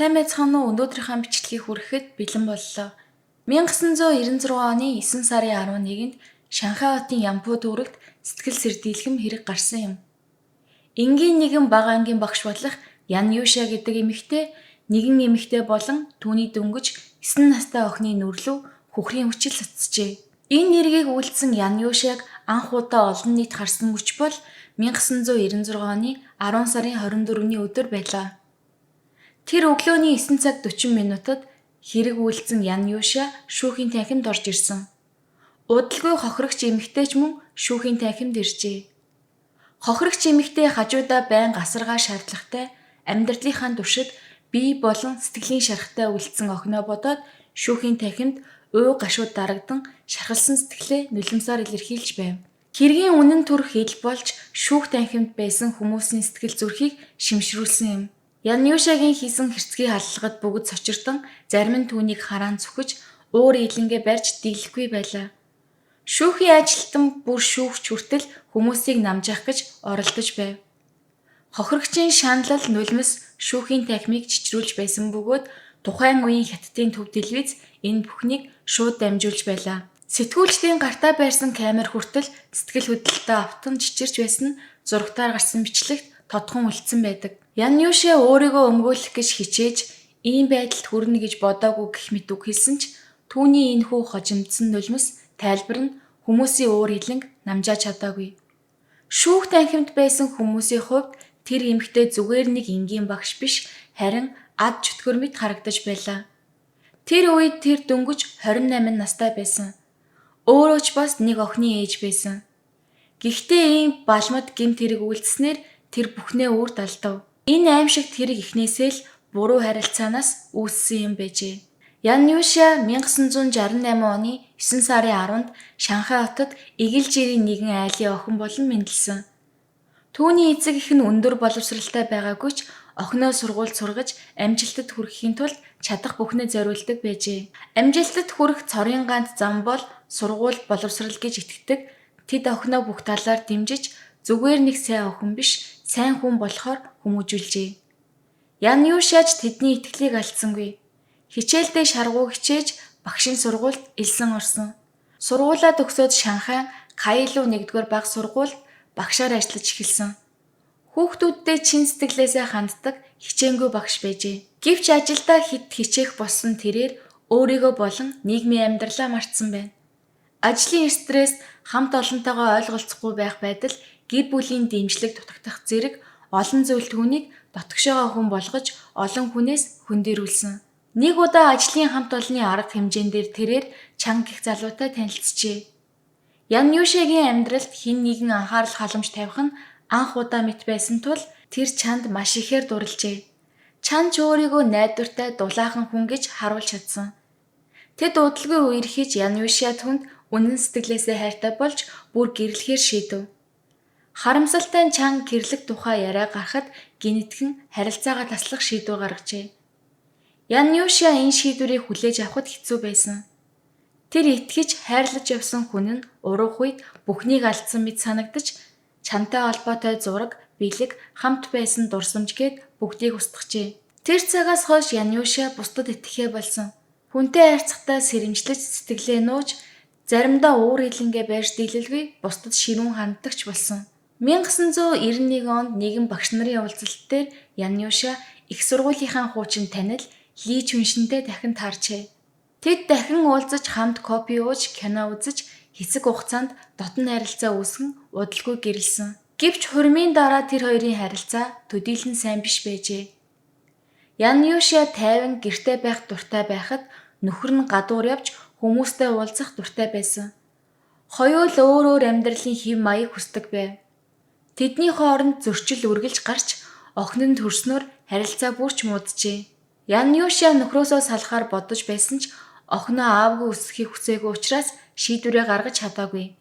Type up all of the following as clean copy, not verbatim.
Сайн байцгаана уу? Өнөөдрийнхөө бичлэгийг хүрэхэд бэлэн боллоо. 1996 оны 9 сарын 11-нд Шанхай хотын Ямпу дүүрэгт сэтгэл сэрдийлэм хэрэг гарсан юм. Энгийн нэгэн бага ангийн багш болох Ян Юша гэдэг эмэгтэй нэгэн эмэгтэй болон түүний дөнгөж 9 настай охины нүрлүү хөхрийн хүчил цацжээ. Энэ нэргийг үйлдсэн Ян Юшаг анх удаа олон нийт харсан мөч бол 1996 оны 10 сарын 24-ний өдөр байлаа. Тэр өглөөний 9 цаг 40 минутад хэрэг үйлдсэн Ян Юша шүүхийн танхимд орж ирсэн. Удалгүй хохирогч эмэгтэйч мөн шүүхийн танхимд иржээ. Хохирогч эмэгтэй хажуудаа байнга асаргаа шаардлагатай амьдралынхаа туршид бие болон сэтгэлийн шарахтай үлдсэн охиноо бодоод шүүхийн танхимд уу гашууд дарагдан шархалсан сэтгэлээ нулимсаар илэрхийлж байв. Хэргийн үнэн төрх ил болж шүүх танхимд байсан хүмүүсийн сэтгэл зүрхийг шимшрүүлсэн юм. Ян Юшагийн хийсэн хэрцгий халдлагад бүгд сочирдон зарим нь түүнийг хараан зүхэж өөр илэнгээ барьж дийлэхгүй байлаа. Шүүхийн ажилтан бүр шүүгч хүртэл хүмүүсийг намжаах гэж оролдож байв. Хохирогчийн шаналл нулимс шүүхийн танхимыг чичрүүлж байсан бөгөөд тухайн үеийн хятадын төв телевиз энэ бүхнийг шууд дамжуулж байлаа. Сэтгүүлчдийн гартаа байрсан камер хүртэл сэтгэл хөдлөлтөд автан чичирч байсан зурагтаар гарсан бичлэгт тодхон үлдсэн байдаг. Ян Юша өөрийгөө өмгөөлөх гэж хичээж ийм байдалд хүрнэ гэж бодоогүй гэх мэт үг хэлсэн ч түүний энэхүү хожимдсан нулимс тайлбар нь хүмүүсийн уур хилэнг намжааж чадаагүй. Шүүх танхимд байсан хүмүүсийн хувьд тэр эмэгтэй зүгээр нэг энгийн багш биш харин ад чөтгөр мэт харагдаж байлаа. Тэр үед тэр дөнгөж 28 настай байсан. Өөрөө ч бас нэг охины ээж байсан. Гэхдээ ийм балмад гэмт хэрэг үйлдэснээр тэр бүхнээ үрд алдав. Энэ аимшигт хэрэг эхнээсээ л буруу харилцаанаас үүссэн юм байжээ. Ян Юша 1968 оны 9 сарын 10-нд Шанхай хотод эгэл жирийн нэгэн айлын охин болон мэндэлсэн. Түүний эцэг эх нь өндөр боловсралтай байгаагүй ч охиноо сургуульд сургаж амжилтад хүрэхийн тулд чадах бүхнээ зориулдаг байжээ. Амжилтад хүрэх цорын ганц зам бол сургууль боловсрал гэж итгэдэг. Тэд охиноо бүх талаар дэмжиж зүгээр нэг сайн охин биш, сайн хүн болохоор хүмүүжүүлжээ. Ян Юшач тэдний итгэлийг алдсангүй. Хичээлдээ шаргуу хичээж багшийн сургуульд элсэн орсон. Сургуулаа төгсөөд Шанхай Кайлу 1-р бага сургуульд багшаар ажиллаж эхэлсэн. Хүүхдүүддээ чин сэтгэлээсээ ханддаг хичээнгүй багш байжээ. Гэвч ажилдаа хэд хичээх болсон тэрээр өөрийгөө болон нийгмийн амьдралаа мартсан байна. Ажлын стресс, хамт олонтойгоо ойлголцохгүй байх байдал, гэр бүлийн дэмжлэг дутагдах зэрэг олон зүйл түүнийг дотгошоогоо хүн болгож олон хүнээс хөндөрүүлсэн. Нэг удаа ажлын хамт олонны арга хэмжээн дээр тэрээр чанга гих залуутай танилцжээ. Ян Юшагийн амьдралд хэн нэгэн анхаарал халамж тавих нь анх удаа мэт байсан тул тэр чанд маш ихээр дурлжээ. Чан ч өөрийгөө найдвартай дулаахан хүн гэж харуулж чадсан. Тэд удалгүй үерхэж Ян Юша түнд үнэн сэтгэлээсээ хайртай болж бүр гэрлэхээр шийдэв. Харамсалтай нь чанга гэрлэх тухай яриа гарахад гинэтхэн харилцаагаа таслах шийдвэр гаргажээ. Ян Юша энэ шийдвэрийг хүлээж авахд хэцүү байсан. Тэр итгэж хайрлаж явсан хүн нь уруух үед бүхнийг алдсан мэт санагдаж чантай холбоотой зураг, бэлэг, хамт байсан дурсамж гээд бүгдийг устгажээ. Тэр цагаас хойш Ян Юша бусдад итгэхээ болсон. Хүнтэй харьцахдаа сэрэмжлэж сэтгэлээ нууж заримдаа уур хилэнгээ барьж дийлэлгүй бусдад ширүүн ханддагч болсон. 1991 онд нэгэн багш нарын уулзалт дээр Ян Юша их сургуулийнхаа хуучин танил Ли Чүншинтэй дахин таарчээ. Тэд дахин уулзаж хамт кофе ууж кино үзэж хэсэг хугацаанд дотн харилцаа үүсгэн удалгүй гэрэлсэн. Гэвч хурмын дараа тэр хоёрын харилцаа төдийлөн сайн биш байжээ. Ян Юша тайван гэртээ байх дуртай байхад нөхөр нь гадуур явж хүмүүстэй уулзах дуртай байсан. Хоёул өөр өөр амьдралын хэв маяг хүсдэг байв. Тэдний хооронд зөрчил үргэлж гарч охин нь төрснөөр харилцаа бүрч мууджээ. Ян Юша нөхрөөсөө салахаар бодож байсан ч охиноо аавгүй өсөхийг хүсээгүй учраас шийдвэрээ гаргаж чадаагүй.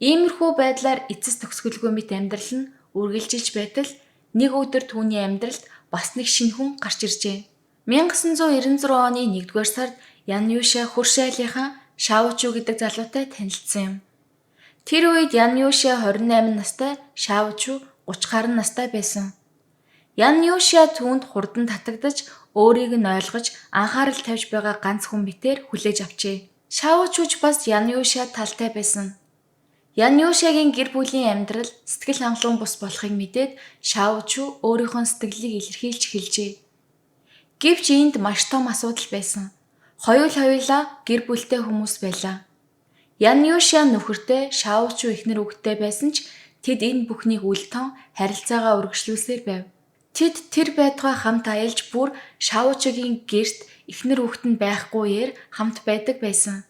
Иймэрхүү байдлаар эцэс төгсгөлгүй мэт амьдрал нь үргэлжилж байтал нэг өдөр түүний амьдралд бас нэг шинэ хүн гарч иржээ. 1996 оны 1-р сард Ян Юша хөрш айлынхаа Шаочу гэдэг залуутай танилцсан юм. Тэр үед Ян Юша 28 настай, Шаочу 30 гаруй настай байсан. Ян Юша түүнд хурдан татагдаж өөрийг нь ойлгож анхаарал тавьж байгаа ганц хүн битээр хүлээж авчээ. Шаочуч бас Янюша талтай байсан. Янюшагийн гэр бүлийн амьдрал сэтгэл хангалуун бус болохыг мэдээд Шаочу өөрийнхөө сэтгэлийг илэрхийлж эхэлжээ. Гэвч энд маш том асуудал байсан. Хоёулаа гэр бүлтэй хүмүүс байлаа. Янюша нөхөртэй Шаочу эхнэр хүүхэдтэй байсан ч тэд энэ бүхнийг үл тон харилцаагаа үргэлжлүүлсээр байв. Тэд тэр байтугай хамт аялж бүр Шаочугийн гэрт эхнэр хүүхэд нь байхгүйгээр хамт байдаг байсан.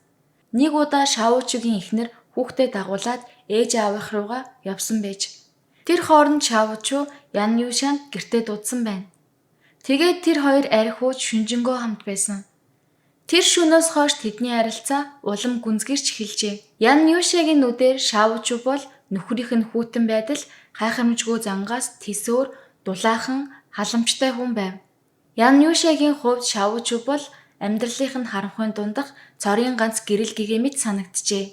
Нэг удаа Шаочугийн эхнэр хүүхдээ дагуулад ээж аавынх руугаа явсан байж. Тэр хооронд Шаочу Янюшанд гэртээ дуудсан байна. Тэгээд тэр хоёр арх ууж шүнжэнгөө хамт байсан. Тэр шөнөөс хойш тэдний харилцаа улам гүнзгийрч эхэлжээ. Янюшагийн нүдээр Шаочу бол нөхрийнх нь хүүтэн байдал гайхамшгүй зангаас тэсөөр дулаахан халамжтай хүн байв. Янюшагийн хувьд Шаочу бол амьдралынх нь харанхуйн дундах цорын ганц гэрэл гэгээмэд санагджээ.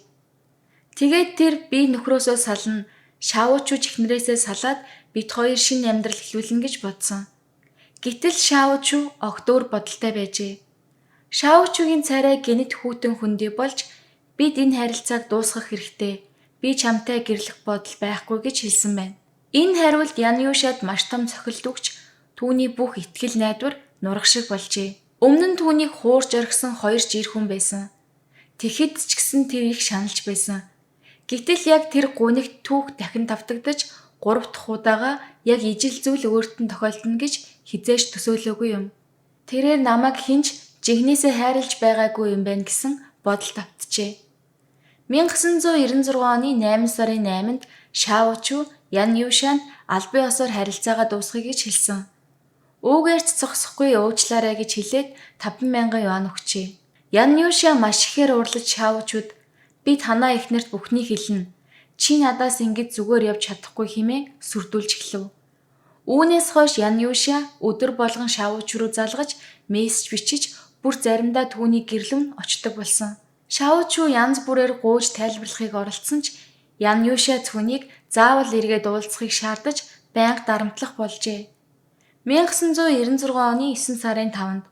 Тэгээд тэр би нөхрөөсөө сална, Шаочу чихнэрээсээ салаад бид хоёр шинэ амьдрал эхлүүлнэ гэж бодсон. Гэтэл Шаочу огт өөр бодолтой байжээ. Шаочугийн царай гэнэт хүүтэн хүндий болж бид энэ харилцааг дуусгах хэрэгтэй. Би чамтай гэрлэх бодол байхгүй гэж хэлсэн байна. Энэ хариулт Янюшад маш том цохилт өгч түүний бүх итгэл найдвар нурах шиг болжээ. Өмнө нь түүнийг хуурж орхисон хоёр жир хүн байсан. Тэгэхэд ч гэсэн тэр их шаналж байсан. Гэтэл яг тэр гунигт түүх дахин давтагдаж 3 дахь удаага яг ижил зүйл өөрт нь тохиолдно гэж хизээж төсөөлөөгүй юм. Тэрээр намайг хинж жигнэсээ хайрлаж байгаагүй юм байна гэсэн бодолд автжээ. 1996 оны 8 сарын 8-нд Шаочу Янюшанд албан ёсоор харилцаагаа дуусгая гэж хэлсэн. Үүгээрч зогсохгүй уучлаарай гэж хэлээд 5,000 юан өгчээ. Янюша маш ихээр урлаж Шаочуд би танаа эхнэрт бүхнийг хэлнэ. Чи надаас ингэж зүгээр явж чадахгүй хэмээн сүрдүүлж эхлэв. Үүнээс хойш Янюша өдөр болгон Шаоч руу залгаж мессеж бичиж бүр заримдаа түүний гэрлэм очдог болсон. Шаочу янз бүрээр гуйж тайлбарлахыг оролдсон ч Янюша түүнийг заавал эргээд уулзахыг шаардаж байнга дарамтлах болжээ. 1996 оны 9 сарын 5-нд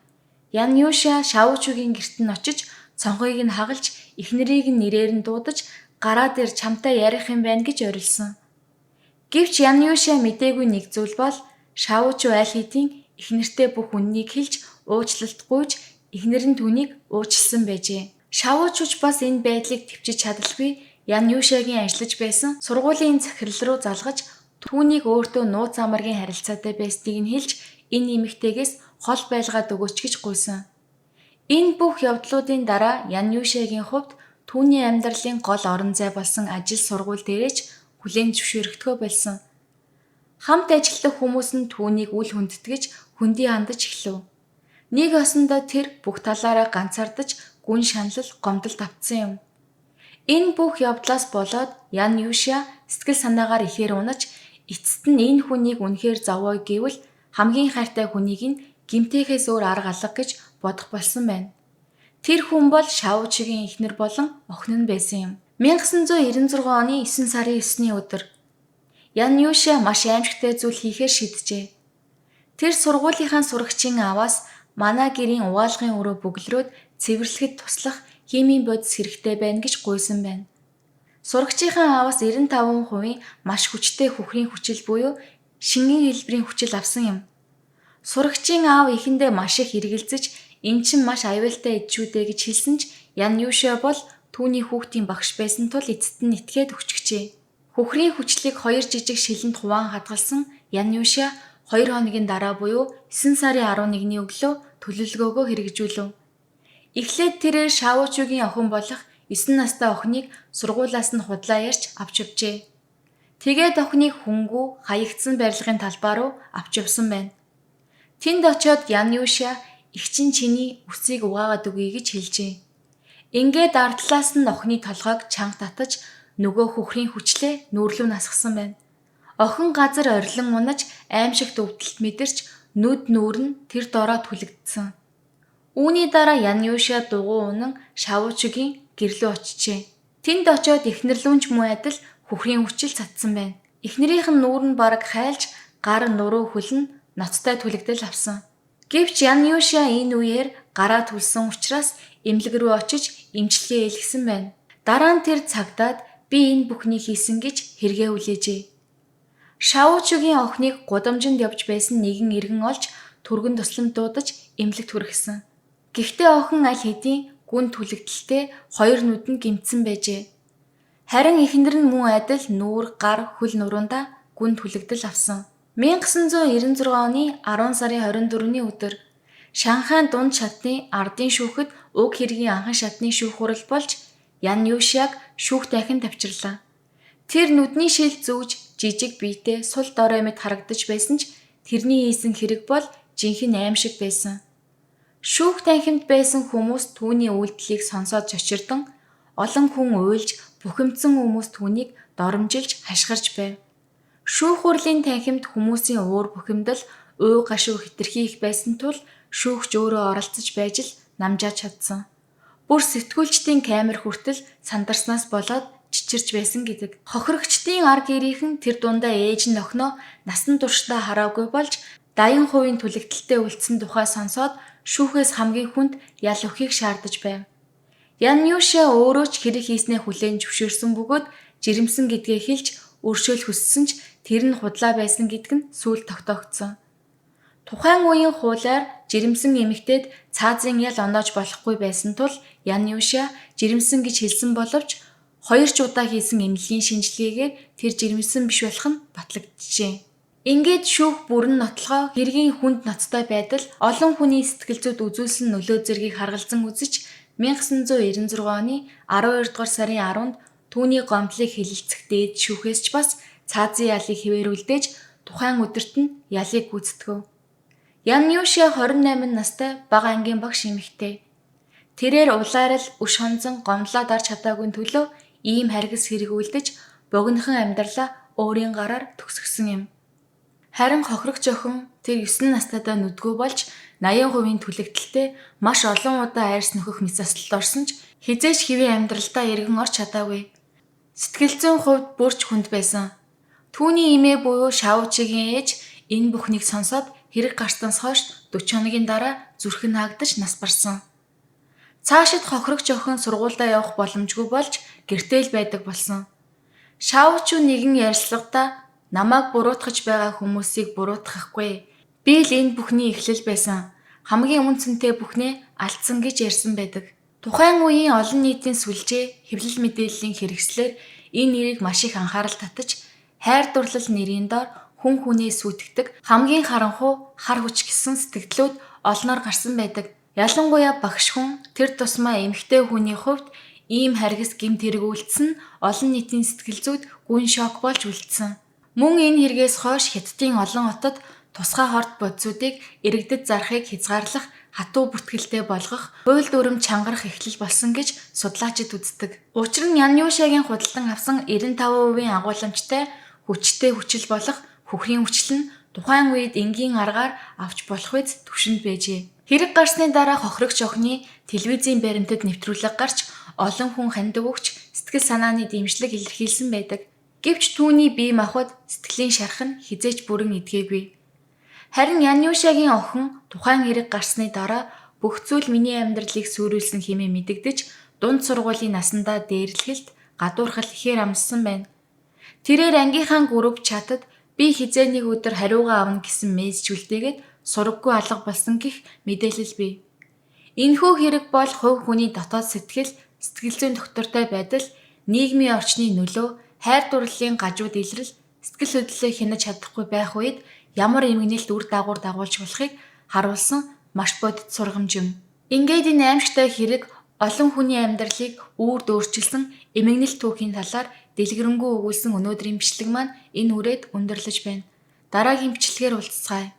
Янюша Шаочугийн гэрт нь очиж цонхыг нь хагалж эхнэрийг нь нэрээр нь дуудаж гараа дээр чамтай ярих юм байна гэж орилсон. Гэвч Янюша мэдээгүй нэг зүйл бол Шаочу аль хэдийн эхнэртэй бүх үннийг хэлж уучлалт гуйж эхнэр нь түүнийг уучлсан байжээ. Шаочуч бас энэ байдлыг төвчж чадалгүй Янюшагийн ажиллаж байсан сургуулийн захирал руу залгаж түүнийг өөртөө нууц амаргийн харилцаатай байсныг нь хэлж энэ эмэгтэйгээс хол байлгаад өгөөч гэж гуйсан. Энэ бүх явдлуудын дараа Янюшагийн хувьд түүний амьдралын гол орон зай болсон ажил сургууль дээрээч хүлээн зөвшөөрөгдөхөө болсон. Хамт ажиллах хүмүүс нь түүнийг үл хүндэтгэж хүндий хандаж эхлэв. Нэг осондоо тэр бүх талаараа ганцаардаж гүн шаналл гомдолд автсан юм. Энэ бүх явдлаас болоод Янюша сэтгэл санаагаар ихээр унаж эцэст нь энэ хүнийг үнэхээр зовоо гэвэл хамгийн хайртай хүнийг нь гимтээхээс өөр арга алга гэж бодох болсон байна. Тэр хүн бол Шаочугийн эхнэр болон охин нь байсан юм. 1996 оны 9 сарын 9-ний өдөр Янюша маш аимшигтай зүйл хийхээр шийджээ. Тэр сургуулийнхаа сурагчийн ааваас манай гэрийн угаалгын өрөө бүглрөөд цэвэрлэхэд туслах химийн бодис хэрэгтэй байна гэж гуйсан байна. Сурагчийнхаа ааваас 95% маш хүчтэй хөхрийн хүчил буюу шингийн хэлбэрийн хүчил авсан юм. Сурагчийн аав эхэндээ маш их эргэлзэж эн чинь маш аюултай эдчүүдээ гэж хэлсэн ч Янюша бол түүний хүүхдийн багш байсан тул эцэст нь итгээд өчгчээ. Хөхрийн хүчлийг 2 жижиг шилэнд хуваан хадгалсан Янюша 2 хоногийн дараа буюу 9 сарын 11-ний өглөө төлөвлөгөөгөө хэрэгжүүлв. Эхлээд тэрээр Шаочугийн охин болох 9 настай охиныг сургуулиас нь худлаа ярьж авч явжээ. Тэгээд охиныг хөнгүү хаягдсан барилгын талбай руу авч явсан байна. Тэнд очиод Янюша их чинь чиний үсийг угаагаад өгье гэж хэлжээ. Ингээд ардлаас нь охины толгойг чанга татаж нөгөө хөхрийн хүчлээ нүүрлүү насгсан байна. Охин газар орилон унаж аимшигт өвдөлт мэдэрч нүд нүүр нь тэр дороо түлэгдсэн. Үүний дараа Янюша дугуй унан Шаочугийн гэрлөө очижээ. Тэнд очиод эхнэрлүүнч муу адил хөхрийн хүчил цацсан байна. Эхнэрийнх нь нүүр нь бараг хайлж гар нуруу хөлн ноцтой түлэгдэл авсан. Гэвч Ян Юшиа энэ үеэр гараа түлсэн учраас эмнэлэг рүү очиж эмчилгээ илгэсэн байна. Дараа нь тэр цагдаад би энэ бүхнийг хийсэн гэж хэрэгээ үлээжээ. Шаочугийн охиныг гудамжинд явж байсан нэгэн иргэн олж түргэн тусламж дуудаж эмнэлэгт хүргэсэн. Гэхдээ охин аль хэдийн гүн түлэгдэлтэй хоёр нүд нь гэмтсэн байжээ. Харин эхнэр нь мөн адил нүүр, гар, хөл нуруундаа гүн түлэгдэл авсан. 1996 оны 10 сарын 24-ний өдөр Шанхайн дунд шатны ардын шүүхэд уг хэргийн анхан шатны шүүх хурал болж Ян Юшиаг шүүх дахин тавьчирлаа. Тэр нүдний шил зүүж жижиг биетэй сул дорой мэт харагдаж байсан ч тэрний хийсэн хэрэг бол жинхэнэ аимшиг байсан. Шүүх танхимд байсан хүмүүс түүний үйлдэлийг сонсоод чочирдон, олон хүн уйлж бухимдсан хүмүүс түүнийг доромжилж хашгирч байв. Шүүх хурлын танхимд хүмүүсийн уур бухимдал, уй гашуу хэтэрхий их байсан тул шүүгч өөрөө оролцож байж л намжаач чадсан. Бүр сэтгүүлчдийн камер хүртэл сандарснаас болоод чичирч байсан гэдэг. Хохирогчдын ар гэрийнхэн тэр дундаа ээж нь охиноо насан туршдаа хараагүй болж 80% түлэгдэлтэй үлдсэн тухай сонсоод шүүхээс хамгийн хүнд ял өгөхийг шаардаж байв. Ян Юшиа өөрөө ч хэрэг хийснээ хүлээн зөвшөөрсөн бөгөөд жирэмсэн гэдгээ хэлж өршөөл хүссэн ч тэр нь худлаа байсан гэдг нь сүүлд тогтоогдсон. Тухайн үеийн хуулиар жирэмсэн эмэгтэйд цаазын ял оноож болохгүй байсан тул Ян Юшиа жирэмсэн гэж хэлсэн боловч 2 ч удаа хийсэн эмнэлгийн шинжилгээгээр тэр жирэмсэн биш болох нь батлагдчихжээ. Ингээд шүүх бүрэн нотлохоо хэргийн хүнд ноцтой байдал олон хүний сэтгэл зүйд үзүүлсэн нөлөө зэргийг харгалзан үзэж 1996 оны 12 дугаар сарын 10-нд түүний гомдлыг хэлэлцэх дээд шүүхээс ч бас цаазын ялыг хэвээрүүлдэж тухайн өдөрт нь ялыг гүйцэтгэв. Ян Юшиа 28 настай бага ангийн багш эмэгтэй. Тэрээр улаарал үш хонзон гомдлоо дарж чадаагүй төлөө ийм харгас хэрэгүүлдэж богинохон амьдралаа өөрийн гараар төгсгсөн юм. Харин хохирогч охин тэр 9 настайдаа нүдгүй болж 80% түлэгдэлтэй маш олон удаа айрс нөхөх мэт заслалд орсон ч хизээч хэвийн амьдралдаа эргэн орч чадаагүй. Сэтгэл зүйн хувьд бүрч хүнд байсан. Түүний эмээ буюу Шаочигийн ээж энэ бүхнийг сонсоод хэрэг гарснаас хойш 40 хоногийн дараа зүрх нь хаагдаж нас барсан. Цаашид хохирогч охин сургуульдаа явах боломжгүй болж гэртээ л байдаг болсон. Шаочу нэгэн ярилцлагадаа намайг буруутгаж байгаа хүмүүсийг буруутгахгүй. Би л энэ бүхний эхлэл байсан. Хамгийн үнцэнтэй бүхнээ алдсан гэж ярьсан байдаг. Тухайн үеийн олон нийтийн сүлжээ, хэвлэл мэдээллийн хэрэгслээр энэ нэрийг маш их анхаарал татаж, хайр дурлал нэрийн дор хүн хүнээс сүтгэдэг хамгийн харанхуй хар хүч гэсэн сэтгэлдлүүд олноор гарсан байдаг. Ялангуяа багш хүн тэр тусмаа эмэгтэй хүний хувьд ийм харгас гэмт хэрэг үйлдсэн олон нийтийн сэтгэл зүйд гүн шок болж үлдсэн. Мөн энэ хэрэгээс хойш Хятадын олон хотод тусгай хорт бодисуудыг иргэдэд зарахыг хязгаарлах хатуу бүртгэлтэй болгох, хууль дүрм чангарах эхлэл болсон гэж судлаачид үздэг. Учир нь Ян Юшиагийн худалдан авсан 95% агуулмжтай хүчтэй хүчил болох хөхрийн хүчил нь тухайн үед энгийн аргаар авч болох үз түвшинд байжээ. Хэрэг гарсны дараа хохирогч охины телевизийн баримтад нэвтрүүлэг гарч олон хүн хандив өгч сэтгэл санааны дэмжлэг илэрхийлсэн байдаг. Гэвч түүний бие махбод сэтгэлийн шарх нь хизээч бүрэн эдгээгүй. Харин Ян Юшиагийн охин тухайн хэрэг гарсны дараа бүх зүйл миний амьдралыг сүрүүлсэн хэмээн мэдэгдэж дунд сургуулийн насандаа дээрлэхэлд гадуурхал ихээр амссан байна. Тэрээр ангийнхаа групп чатад би хизээ нэг өдөр хариугаа авна гэсэн мессеж үлдээгээд сураггүй алга болсон гэх мэдээлэл бий. Энэхүү хэрэг бол хувь хүний дотоод сэтгэл зүйн доктортой байдал, нийгмийн орчны нөлөө, хайр дурлалын гажууд илрэл, сэтгэл хөдлөлөө хянаж чадахгүй байх үед ямар эмгэнэлт үр дагавар дагуулж болохыг харуулсан маш бодит сургамж юм. Ингээд энэ аимшигтай хэрэг олон хүний амьдралыг үүрд өөрчилсөн эмгэнэлт түүхийн талаар дэлгэрэнгүй өгүүлсэн өнөөдрийн бичлэг маань энэ үрээд өндөрлөж байна. Дараагийн бичлэгээр уулзцгаая.